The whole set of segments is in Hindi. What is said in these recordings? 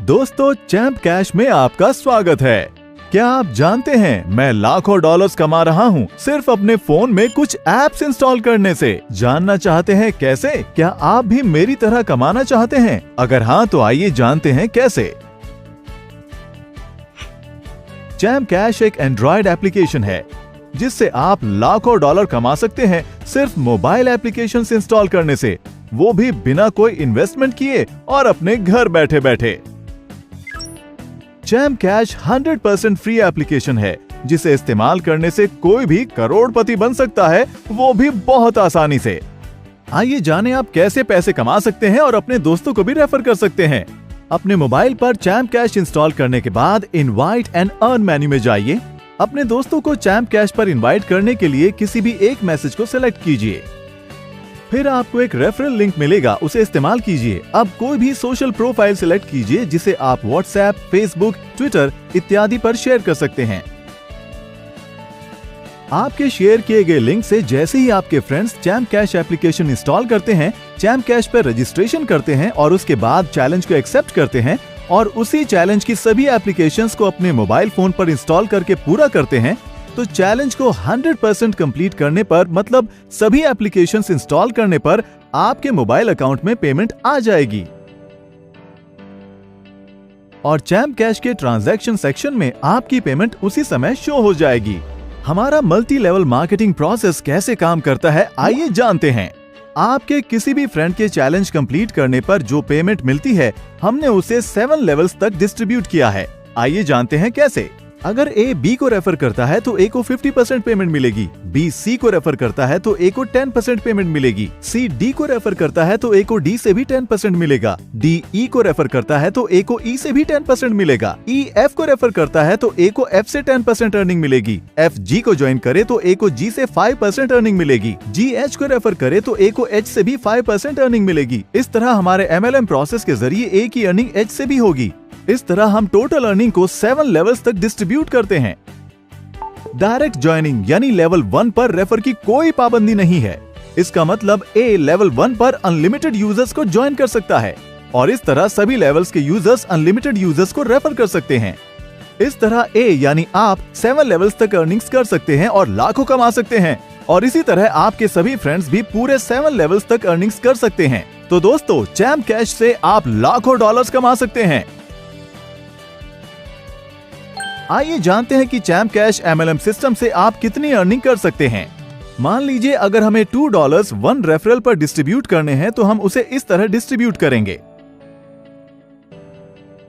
दोस्तों, चैंप कैश में आपका स्वागत है। क्या आप जानते हैं मैं लाखों डॉलर्स कमा रहा हूं सिर्फ अपने फोन में कुछ एप्स इंस्टॉल करने से। जानना चाहते हैं कैसे? क्या आप भी मेरी तरह कमाना चाहते हैं? अगर हाँ तो आइए जानते हैं कैसे। चैंप कैश एक एंड्रॉयड एप्लीकेशन है जिससे आप लाखों डॉलर कमा सकते हैं सिर्फ मोबाइल एप्लीकेशन इंस्टॉल करने से, वो भी बिना कोई इन्वेस्टमेंट किए और अपने घर बैठे बैठे। चैंप कैश 100% फ्री एप्लीकेशन है जिसे इस्तेमाल करने से कोई भी करोड़पति बन सकता है, वो भी बहुत आसानी से। आइए जानें आप कैसे पैसे कमा सकते हैं और अपने दोस्तों को भी रेफर कर सकते हैं। अपने मोबाइल पर चैंप कैश इंस्टॉल करने के बाद इनवाइट एंड अर्न मेन्यू में जाइए। अपने दोस्तों को चैंप कैश पर इनवाइट करने के लिए किसी भी एक मैसेज को सिलेक्ट कीजिए। फिर आपको एक रेफरल लिंक मिलेगा, उसे इस्तेमाल कीजिए। अब कोई भी सोशल प्रोफाइल सिलेक्ट कीजिए जिसे आप व्हाट्सएप, फेसबुक, ट्विटर इत्यादि पर शेयर कर सकते हैं। आपके शेयर किए गए लिंक से जैसे ही आपके friends champ cash application install करते हैं, चैंप कैश पर रजिस्ट्रेशन करते हैं और उसके बाद चैलेंज को एक्सेप्ट करते हैं और उसी चैलेंज की सभी एप्लीकेशंस को अपने मोबाइल फोन पर इंस्टॉल करके पूरा करते हैं, तो चैलेंज को 100% कंप्लीट करने पर, मतलब सभी एप्लीकेशंस इंस्टॉल करने पर आपके मोबाइल अकाउंट में पेमेंट आ जाएगी और चैंप कैश के ट्रांजैक्शन सेक्शन में आपकी पेमेंट उसी समय शो हो जाएगी। हमारा मल्टी लेवल मार्केटिंग प्रोसेस कैसे काम करता है, आइए जानते हैं। आपके किसी भी फ्रेंड के चैलेंज कंप्लीट करने पर जो पेमेंट मिलती है, हमने उसे 7 लेवल्स तक डिस्ट्रीब्यूट किया है। आइए जानते हैं कैसे। अगर ए बी को रेफर करता है तो ए को 50% पेमेंट मिलेगी, बी सी को रेफर करता है तो ए को 10% पेमेंट मिलेगी, सी डी को रेफर करता है तो ए को डी से भी 10% मिलेगा, डी ई को रेफर करता है तो ए को ई से भी 10% मिलेगा, ई एफ को रेफर करता है तो ए को एफ से 10% अर्निंग मिलेगी, एफ जी को ज्वाइन करे तो ए को जी से 5% अर्निंग मिलेगी, जी एच को रेफर करे तो ए को एच से भी 5% अर्निंग मिलेगी। इस तरह हमारे MLM प्रोसेस के जरिए ए की अर्निंग एच से भी होगी। इस तरह हम टोटल अर्निंग को 7 लेवल्स तक डिस्ट्रीब्यूट करते हैं। डायरेक्ट ज्वाइनिंग यानी लेवल 1 पर रेफर की कोई पाबंदी नहीं है। इसका मतलब ए लेवल 1 पर अनलिमिटेड यूजर्स को ज्वाइन कर सकता है और इस तरह सभी लेवल्स के यूजर्स अनलिमिटेड यूजर्स को रेफर कर सकते हैं। इस तरह ए यानी आप 7 लेवल्स तक अर्निंग्स कर सकते हैं और लाखों कमा सकते हैं और इसी तरह आपके सभी फ्रेंड्स भी पूरे 7 लेवल्स तक अर्निंग्स कर सकते हैं। तो दोस्तों, चैंप कैश से आप लाखों डॉलर्स कमा सकते हैं। आइए जानते हैं कि चैंप कैश MLM सिस्टम से आप कितनी अर्निंग कर सकते हैं। मान लीजिए अगर हमें $2 1 रेफरल पर डिस्ट्रीब्यूट करने हैं तो हम उसे इस तरह डिस्ट्रीब्यूट करेंगे।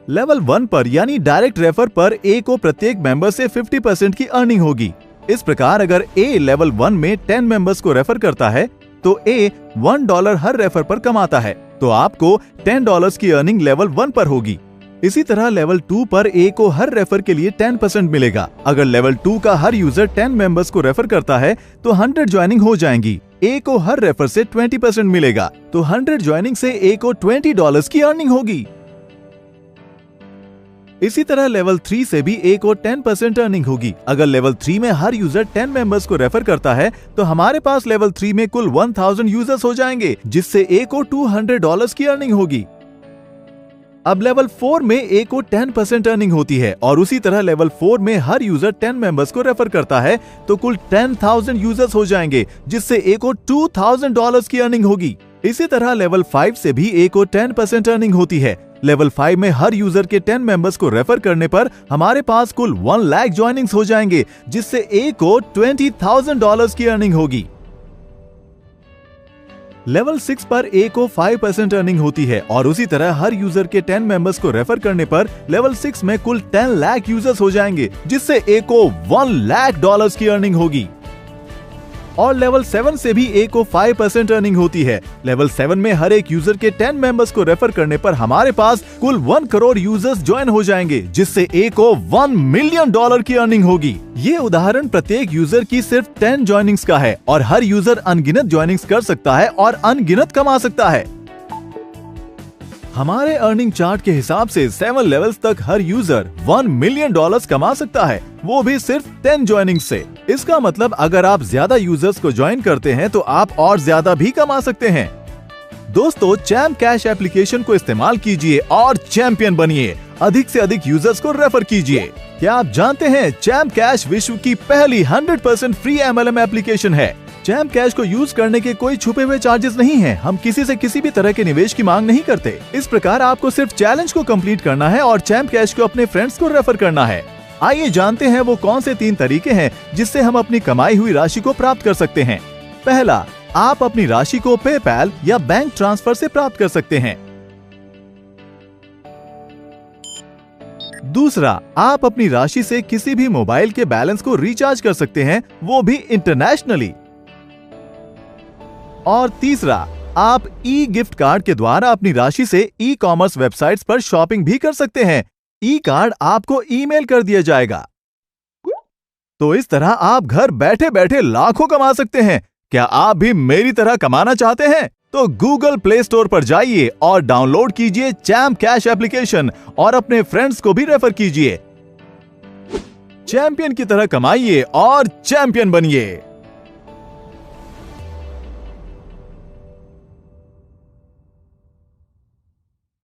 लेवल 1 पर यानी डायरेक्ट रेफर पर ए को प्रत्येक मेंबर से 50% की अर्निंग होगी। इस प्रकार अगर ए लेवल 1 में 10 मेंबर्स को रेफर करता है तो ए $1 हर रेफर पर कमाता है, तो आपको $10 की अर्निंग लेवल 1 पर होगी। इसी तरह लेवल 2 पर ए को हर रेफर के लिए 10% मिलेगा। अगर लेवल 2 का हर यूजर 10 मेंबर्स को रेफर करता है तो 100 ज्वाइनिंग हो जाएंगी। ए को हर रेफर से 20% मिलेगा, तो 100 ज्वाइनिंग से ए को $20 की अर्निंग होगी। इसी तरह लेवल 3 से भी ए को 10% अर्निंग होगी। अगर लेवल 3 में हर यूजर 10 मेंबर्स को रेफर करता है तो हमारे पास लेवल 3 में कुल 1000 यूजर्स हो जाएंगे, जिससे ए को $200 की अर्निंग होगी। अब लेवल 4 में ए को 10% अर्निंग होती है और उसी तरह लेवल 4 में हर यूजर 10 मेंबर्स को रेफर करता है तो कुल 10,000 यूजर्स हो जाएंगे, जिससे ए को $2,000 की अर्निंग होगी। इसी तरह लेवल 5 से भी ए को 10% अर्निंग होती है। लेवल 5 में हर यूजर के 10 मेंबर्स को रेफर करने पर हमारे पास कुल 1 लाख ज्वाइनिंग्स हो जाएंगे, जिससे ए को $20,000 की अर्निंग होगी। लेवल 6 पर ए को 5% अर्निंग होती है और उसी तरह हर यूजर के 10 मेंबर्स को रेफर करने पर लेवल 6 में कुल 10 लाख यूजर्स हो जाएंगे, जिससे ए को $1 लाख की अर्निंग होगी। और लेवल 7 से भी ए को 5% अर्निंग होती है। लेवल 7 में हर एक यूजर के 10 मेंबर्स को रेफर करने पर हमारे पास कुल 1 करोड़ यूजर्स ज्वाइन हो जाएंगे, जिससे ए को $1 मिलियन की अर्निंग होगी। ये उदाहरण प्रत्येक यूजर की सिर्फ 10 ज्वाइनिंग्स का है और हर यूजर अनगिनत ज्वाइनिंग्स कर सकता है और अनगिनत कमा सकता है। हमारे अर्निंग चार्ट के हिसाब से 7 लेवल्स तक हर यूजर $1 मिलियन कमा सकता है, वो भी सिर्फ 10 ज्वाइनिंग से। इसका मतलब अगर आप ज्यादा यूजर्स को ज्वाइन करते हैं तो आप और ज्यादा भी कमा सकते हैं। दोस्तों, चैम्प कैश एप्लीकेशन को इस्तेमाल कीजिए और चैंपियन बनिए। अधिक से अधिक यूजर्स को रेफर कीजिए। क्या आप जानते हैं चैम्प कैश विश्व की पहली 100% फ्री MLM एप्लीकेशन है। चैम्प कैश को यूज करने के कोई छुपे हुए चार्जेस नहीं हैं। हम किसी से किसी भी तरह के निवेश की मांग नहीं करते। इस प्रकार आपको सिर्फ चैलेंज को कंप्लीट करना है और चैम्प कैश को अपने फ्रेंड्स को रेफर करना है। आइए जानते हैं वो कौन से 3 तरीके हैं जिससे हम अपनी कमाई हुई राशि को प्राप्त कर सकते हैं। पहला, आप अपनी राशि को पेपैल या बैंक ट्रांसफर से प्राप्त कर सकते हैं। दूसरा, आप अपनी राशि से किसी भी मोबाइल के बैलेंस को रिचार्ज कर सकते हैं, वो भी इंटरनेशनली। और तीसरा, आप ई गिफ्ट कार्ड के द्वारा अपनी राशि से ई कॉमर्स वेबसाइट्स पर शॉपिंग भी कर सकते हैं। ई कार्ड आपको ईमेल कर दिया जाएगा। तो इस तरह आप घर बैठे बैठे लाखों कमा सकते हैं। क्या आप भी मेरी तरह कमाना चाहते हैं? तो गूगल प्ले स्टोर पर जाइए और डाउनलोड कीजिए चैम्प कैश एप्लीकेशन और अपने फ्रेंड्स को भी रेफर कीजिए। चैंपियन की तरह कमाइए और चैंपियन बनिए।